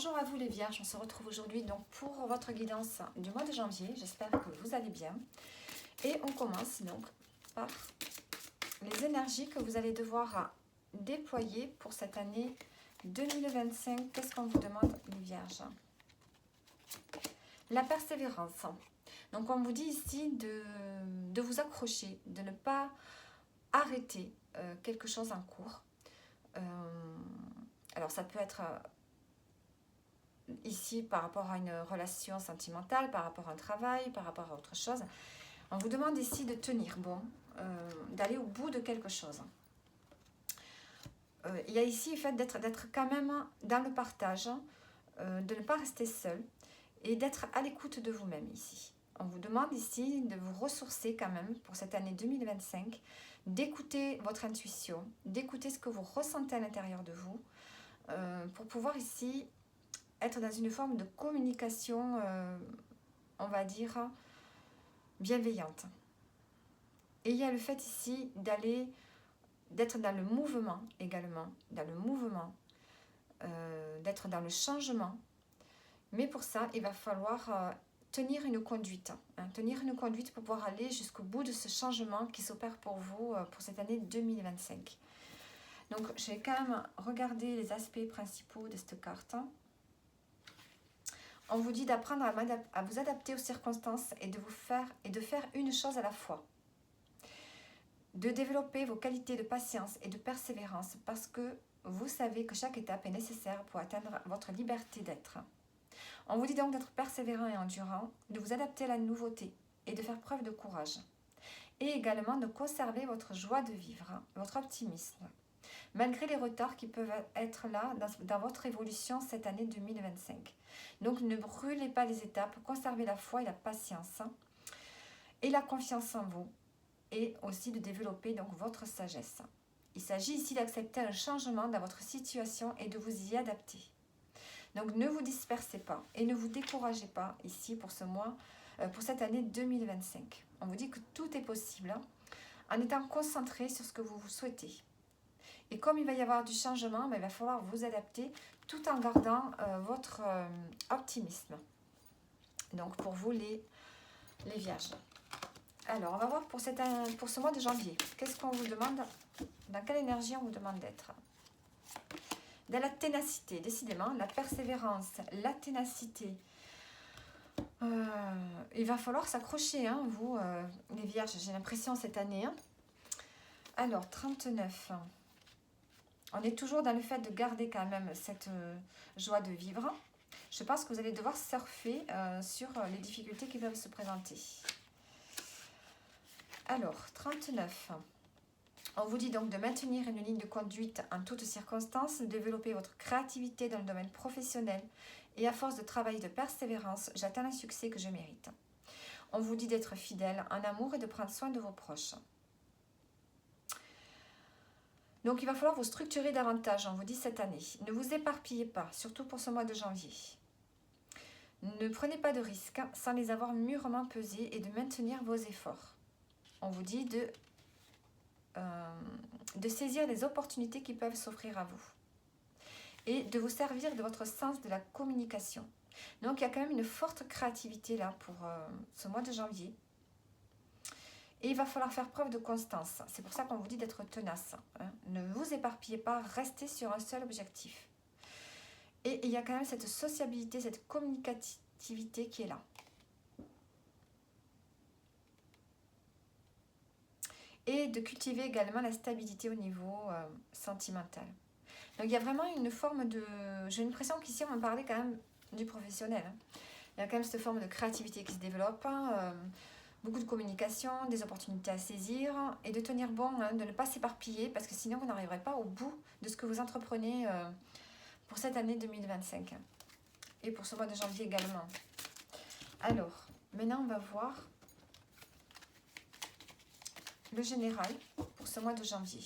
Bonjour à vous les vierges, on se retrouve aujourd'hui donc pour votre guidance du mois de janvier. J'espère que vous allez bien. Et on commence donc par les énergies que vous allez devoir déployer pour cette année 2025. Qu'est-ce qu'on vous demande les vierges? La persévérance. Donc on vous dit ici de vous accrocher, de ne pas arrêter quelque chose en cours. Alors ça peut être ici par rapport à une relation sentimentale, par rapport à un travail, par rapport à autre chose. On vous demande ici de tenir bon, d'aller au bout de quelque chose. Il y a ici le fait d'être quand même dans le partage, de ne pas rester seul et d'être à l'écoute de vous-même ici. On vous demande ici de vous ressourcer quand même pour cette année 2025, d'écouter votre intuition, d'écouter ce que vous ressentez à l'intérieur de vous, pour pouvoir ici être dans une forme de communication, on va dire, bienveillante. Et il y a le fait ici d'être dans le mouvement également, dans le mouvement, d'être dans le changement. Mais pour ça, il va falloir tenir une conduite. Tenir une conduite pour pouvoir aller jusqu'au bout de ce changement qui s'opère pour vous pour cette année 2025. Donc, je vais quand même regarder les aspects principaux de cette carte. On vous dit d'apprendre à vous adapter aux circonstances et de faire une chose à la fois. De développer vos qualités de patience et de persévérance parce que vous savez que chaque étape est nécessaire pour atteindre votre liberté d'être. On vous dit donc d'être persévérant et endurant, de vous adapter à la nouveauté et de faire preuve de courage. Et également de conserver votre joie de vivre, votre optimisme, malgré les retards qui peuvent être là dans votre évolution cette année 2025. Donc ne brûlez pas les étapes, conservez la foi et la patience et la confiance en vous et aussi de développer donc votre sagesse. Il s'agit ici d'accepter un changement dans votre situation et de vous y adapter. Donc ne vous dispersez pas et ne vous découragez pas ici pour ce mois, pour cette année 2025. On vous dit que tout est possible en étant concentré sur ce que vous souhaitez. Et comme il va y avoir du changement, il va falloir vous adapter tout en gardant votre optimisme. Donc pour vous les vierges. Alors on va voir pour ce mois de janvier. Qu'est-ce qu'on vous demande? Dans quelle énergie on vous demande d'être? Dans la ténacité, décidément, la persévérance, la ténacité. Il va falloir s'accrocher, hein, vous les vierges, j'ai l'impression cette année. Hein. Alors 39. On est toujours dans le fait de garder quand même cette joie de vivre. Je pense que vous allez devoir surfer sur les difficultés qui peuvent se présenter. Alors, 39. On vous dit donc de maintenir une ligne de conduite en toutes circonstances, de développer votre créativité dans le domaine professionnel et à force de travail et de persévérance, j'atteins le succès que je mérite. On vous dit d'être fidèle en amour et de prendre soin de vos proches. Donc, il va falloir vous structurer davantage, on vous dit cette année. Ne vous éparpillez pas, surtout pour ce mois de janvier. Ne prenez pas de risques sans les avoir mûrement pesés et de maintenir vos efforts. On vous dit de saisir les opportunités qui peuvent s'offrir à vous et de vous servir de votre sens de la communication. Donc, il y a quand même une forte créativité là pour ce mois de janvier. Et il va falloir faire preuve de constance. C'est pour ça qu'on vous dit d'être tenace. Hein. Ne vous éparpillez pas, restez sur un seul objectif. Et il y a quand même cette sociabilité, cette communicativité qui est là. Et de cultiver également la stabilité au niveau sentimental. Donc il y a vraiment une forme de... J'ai l'impression qu'ici on va parler quand même du professionnel. Hein. Il y a quand même cette forme de créativité qui se développe. Hein, beaucoup de communication, des opportunités à saisir et de tenir bon, hein, de ne pas s'éparpiller parce que sinon vous n'arriverez pas au bout de ce que vous entreprenez pour cette année 2025 et pour ce mois de janvier également. Alors, maintenant on va voir le général pour ce mois de janvier.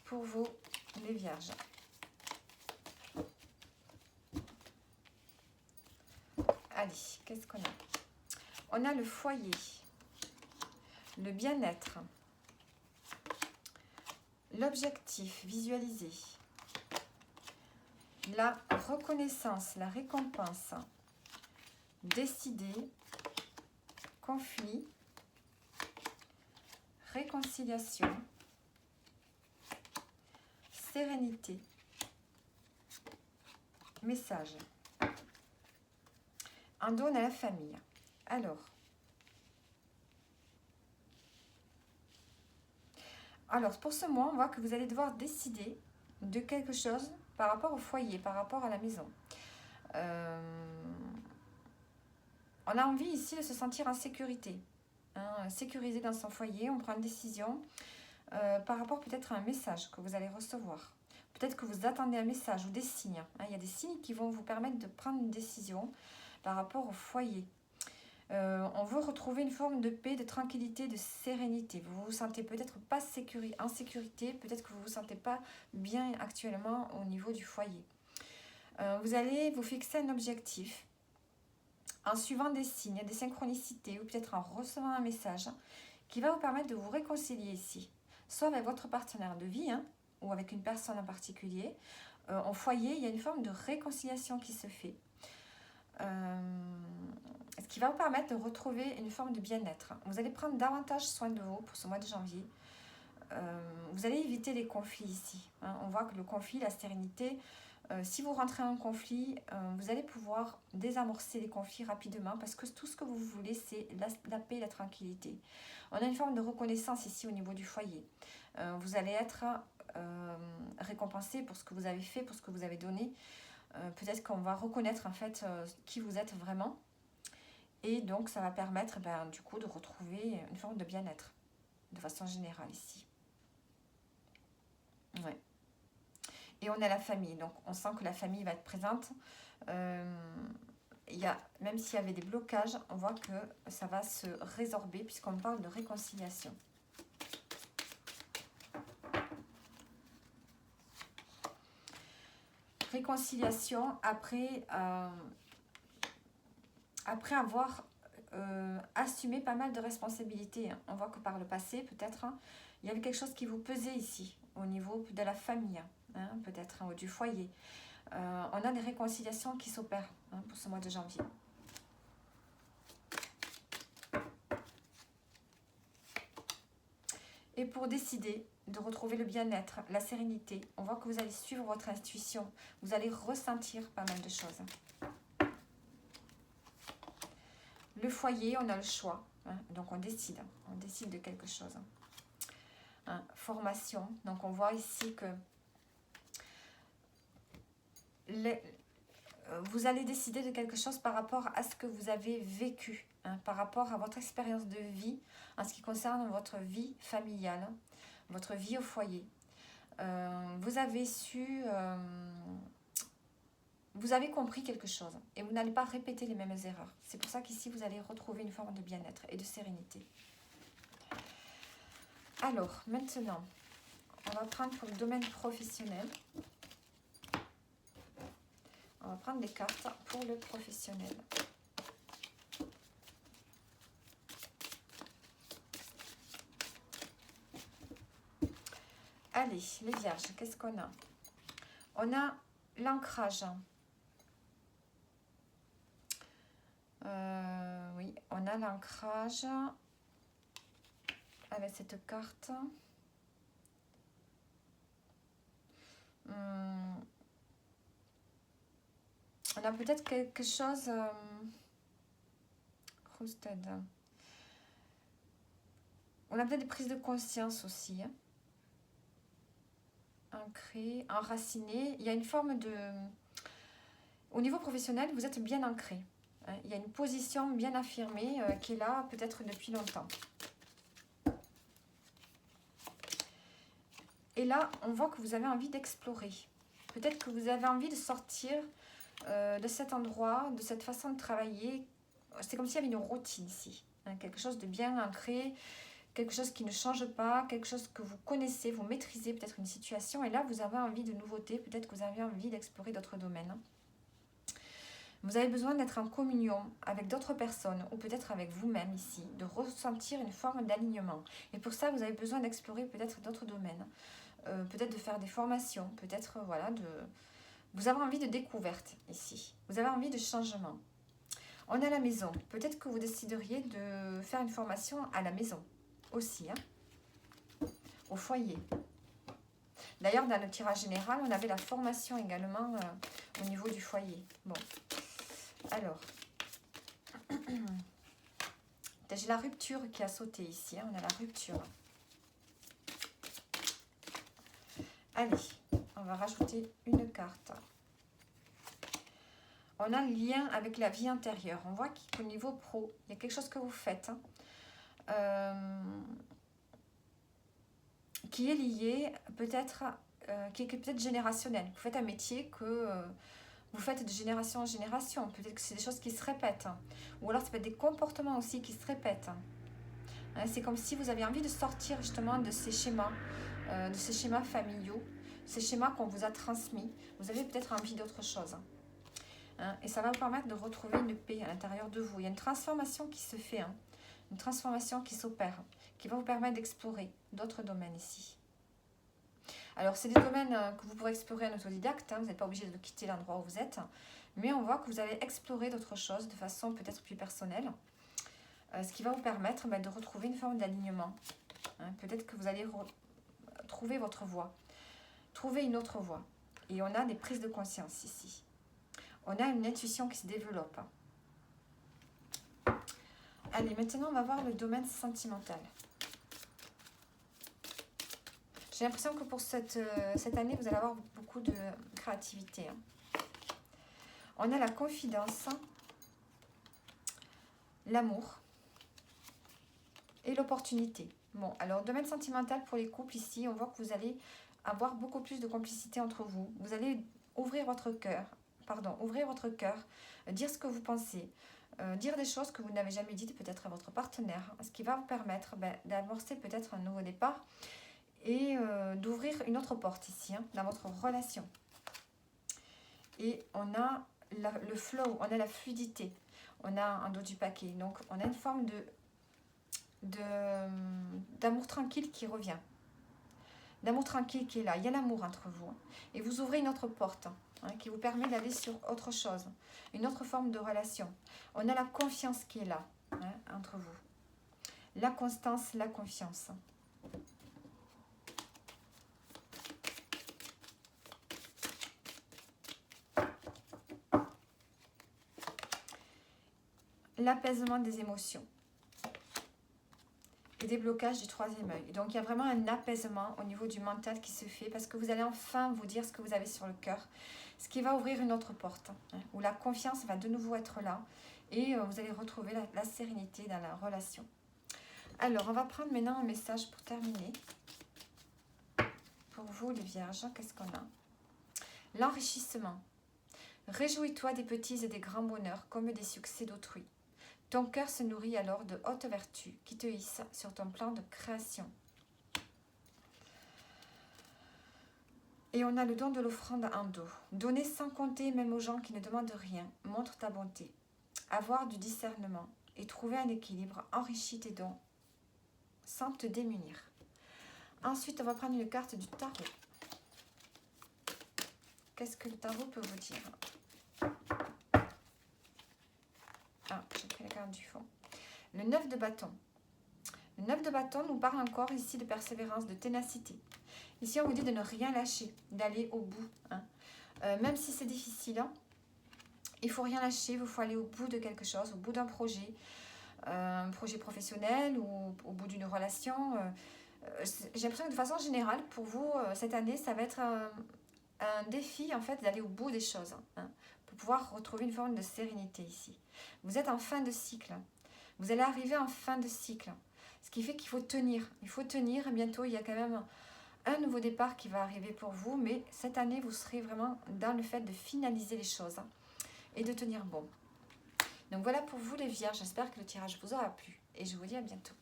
Pour vous, les vierges. Allez, qu'est-ce qu'on a? On a le foyer, le bien-être, L'objectif, visualiser. La reconnaissance, la récompense. Décider. Conflit. Réconciliation. Sérénité. Message. Un don à la famille. Alors, pour ce mois, on voit que vous allez devoir décider de quelque chose par rapport au foyer, par rapport à la maison. On a envie ici de se sentir en sécurité, hein, sécurisé dans son foyer. On prend une décision par rapport peut-être à un message que vous allez recevoir. Peut-être que vous attendez un message ou des signes. Hein. Il y a des signes qui vont vous permettre de prendre une décision par rapport au foyer. On veut retrouver une forme de paix, de tranquillité, de sérénité. Vous vous sentez peut-être pas en sécurité, peut-être que vous vous sentez pas bien actuellement au niveau du foyer. Vous allez vous fixer un objectif en suivant des signes, des synchronicités ou peut-être en recevant un message qui va vous permettre de vous réconcilier ici, soit avec votre partenaire de vie ou avec une personne en particulier. Au foyer, il y a une forme de réconciliation qui se fait. Ce qui va vous permettre de retrouver une forme de bien-être. Vous allez prendre davantage soin de vous pour ce mois de janvier. Vous allez éviter les conflits ici. On voit que le conflit, la sérénité, si vous rentrez en conflit, vous allez pouvoir désamorcer les conflits rapidement parce que tout ce que vous voulez, c'est la paix et la tranquillité. On a une forme de reconnaissance ici au niveau du foyer. Vous allez être récompensé pour ce que vous avez fait, pour ce que vous avez donné. Peut-être qu'on va reconnaître en fait qui vous êtes vraiment. Et donc, ça va permettre du coup de retrouver une forme de bien-être de façon générale ici. Ouais. Et on a la famille, donc on sent que la famille va être présente. Même s'il y avait des blocages, on voit que ça va se résorber puisqu'on parle de réconciliation. Réconciliation après avoir assumé pas mal de responsabilités. On voit que par le passé, peut-être, il y avait quelque chose qui vous pesait ici, au niveau de la famille, peut-être, du foyer. On a des réconciliations qui s'opèrent pour ce mois de janvier. Et pour décider de retrouver le bien-être, la sérénité, on voit que vous allez suivre votre intuition. Vous allez ressentir pas mal de choses. Le foyer, on a le choix. Donc on décide de quelque chose. Formation. Donc on voit ici que vous allez décider de quelque chose par rapport à ce que vous avez vécu, par rapport à votre expérience de vie en ce qui concerne votre vie familiale, votre vie au foyer. Vous avez vous avez compris quelque chose et vous n'allez pas répéter les mêmes erreurs. C'est pour ça qu'ici, vous allez retrouver une forme de bien-être et de sérénité. Alors, maintenant, on va prendre pour le domaine professionnel. On va prendre des cartes pour le professionnel. Allez, les vierges, qu'est-ce qu'on a? On a l'ancrage. Oui, on a l'ancrage avec cette carte. On a peut-être quelque chose... On a peut-être des prises de conscience aussi. Ancré, enraciné. Il y a une forme de... Au niveau professionnel, vous êtes bien ancré. Il y a une position bien affirmée qui est là peut-être depuis longtemps. Et là, on voit que vous avez envie d'explorer. Peut-être que vous avez envie de sortir de cet endroit, de cette façon de travailler. C'est comme s'il y avait une routine ici. Quelque chose de bien ancré, quelque chose qui ne change pas, quelque chose que vous connaissez, vous maîtrisez peut-être une situation. Et là, vous avez envie de nouveautés. Peut-être que vous avez envie d'explorer d'autres domaines. Vous avez besoin d'être en communion avec d'autres personnes ou peut-être avec vous-même ici, de ressentir une forme d'alignement. Et pour ça, vous avez besoin d'explorer peut-être d'autres domaines. peut-être de faire des formations, peut-être, voilà, vous avez envie de découverte ici. Vous avez envie de changement. On a la maison. Peut-être que vous décideriez de faire une formation à la maison aussi, hein, au foyer. D'ailleurs, dans le tirage général, on avait la formation également au niveau du foyer. Bon, alors, j'ai la rupture qui a sauté ici. Hein, on a la rupture. Allez, on va rajouter une carte. On a le lien avec la vie intérieure. On voit qu'au niveau pro, il y a quelque chose que vous faites. Hein, qui est lié peut-être, qui est peut-être générationnel. Vous faites un métier que vous faites de génération en génération. Peut-être que c'est des choses qui se répètent. Hein. Ou alors, ça peut être des comportements aussi qui se répètent. Hein, c'est comme si vous aviez envie de sortir justement de ces schémas familiaux, ces schémas qu'on vous a transmis. Vous avez peut-être envie d'autre chose. Hein, et ça va vous permettre de retrouver une paix à l'intérieur de vous. Il y a une transformation qui se fait, hein, une transformation qui s'opère, qui va vous permettre d'explorer d'autres domaines ici. Alors, c'est des domaines que vous pourrez explorer en autodidacte, hein, vous n'êtes pas obligé de quitter l'endroit où vous êtes, mais on voit que vous allez explorer d'autres choses de façon peut-être plus personnelle, ce qui va vous permettre de retrouver une forme d'alignement. Hein, peut-être que vous allez trouver votre voie, trouver une autre voie. Et on a des prises de conscience ici. On a une intuition qui se développe. Allez, maintenant, on va voir le domaine sentimental. J'ai l'impression que pour cette année, vous allez avoir beaucoup de créativité. Hein. On a la confidence, l'amour et l'opportunité. Bon, alors, domaine sentimental pour les couples, ici, on voit que vous allez avoir beaucoup plus de complicité entre vous. Vous allez ouvrir votre cœur, dire ce que vous pensez, dire des choses que vous n'avez jamais dites peut-être à votre partenaire, ce qui va vous permettre d'amorcer peut-être un nouveau départ et d'ouvrir une autre porte ici, hein, dans votre relation. Et on a le flow, on a la fluidité, on a un dos du paquet, donc on a une forme d'amour tranquille qui revient. L'amour tranquille qui est là, il y a l'amour entre vous. Et vous ouvrez une autre porte hein, qui vous permet d'aller sur autre chose, une autre forme de relation. On a la confiance qui est là hein, entre vous. La constance, la confiance. L'apaisement des émotions. Et déblocage du troisième œil. Donc, il y a vraiment un apaisement au niveau du mental qui se fait parce que vous allez enfin vous dire ce que vous avez sur le cœur, ce qui va ouvrir une autre porte, hein, où la confiance va de nouveau être là et vous allez retrouver la sérénité dans la relation. Alors, on va prendre maintenant un message pour terminer. Pour vous, les vierges, qu'est-ce qu'on a? L'enrichissement. Réjouis-toi des petits et des grands bonheurs comme des succès d'autrui. Ton cœur se nourrit alors de hautes vertus qui te hissent sur ton plan de création. Et on a le don de l'offrande en dos. Donner sans compter même aux gens qui ne demandent rien. Montre ta bonté. Avoir du discernement et trouver un équilibre enrichit tes dons sans te démunir. Ensuite, on va prendre une carte du tarot. Qu'est-ce que le tarot peut vous dire? Ah, j'ai pris la carte du fond. Le 9 de bâton. Le 9 de bâton nous parle encore ici de persévérance, de ténacité. Ici, on vous dit de ne rien lâcher, d'aller au bout. Hein. Même si c'est difficile, hein, il ne faut rien lâcher, il faut aller au bout de quelque chose, au bout d'un projet, un projet professionnel ou au bout d'une relation. J'ai l'impression que de façon générale, pour vous, cette année, ça va être un défi en fait d'aller au bout des choses. Hein, pour pouvoir retrouver une forme de sérénité ici. Vous êtes en fin de cycle. Vous allez arriver en fin de cycle. Ce qui fait qu'il faut tenir. Il faut tenir. Et bientôt, il y a quand même un nouveau départ qui va arriver pour vous. Mais cette année, vous serez vraiment dans le fait de finaliser les choses et de tenir bon. Donc voilà pour vous les vierges. J'espère que le tirage vous aura plu. Et je vous dis à bientôt.